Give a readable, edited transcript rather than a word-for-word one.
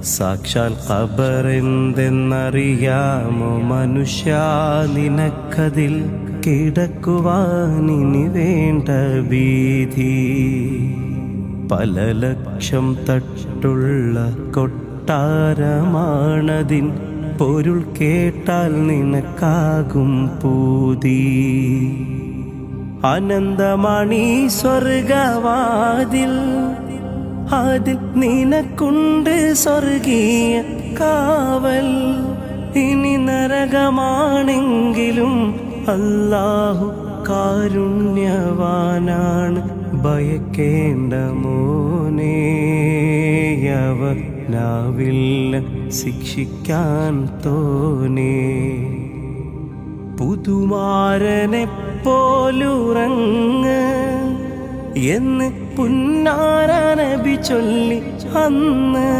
സാക്ഷാൽ ഖബറെന്തെന്നറിയാമോ മനുഷ്യ നിനക്കതിൽ കിടക്കുവാനിനി വേണ്ട ഭീതി. പല ലക്ഷം തട്ടുള്ള കൊട്ടാരമാണതിൻ പൊരുൾ കേട്ടാൽ നിനക്കാകും പൂതി. അനന്തമണി സ്വർഗവാതിൽ, അതിൽ നിനക്കുണ്ട് സ്വർഗീയ കാവൽ. ഇനി നരകമാണെങ്കിലും അല്ലാഹു കാരുണ്യവാനാണ്, ഭയക്കേണ്ട മോനേ. അവനാവില്ല ശിക്ഷിക്കാൻ തോനേ. പുതുമാരനെപ്പോലുറങ്ങ് എന്ന് പുന്നാര നബി ചൊല്ലി അന്ന്.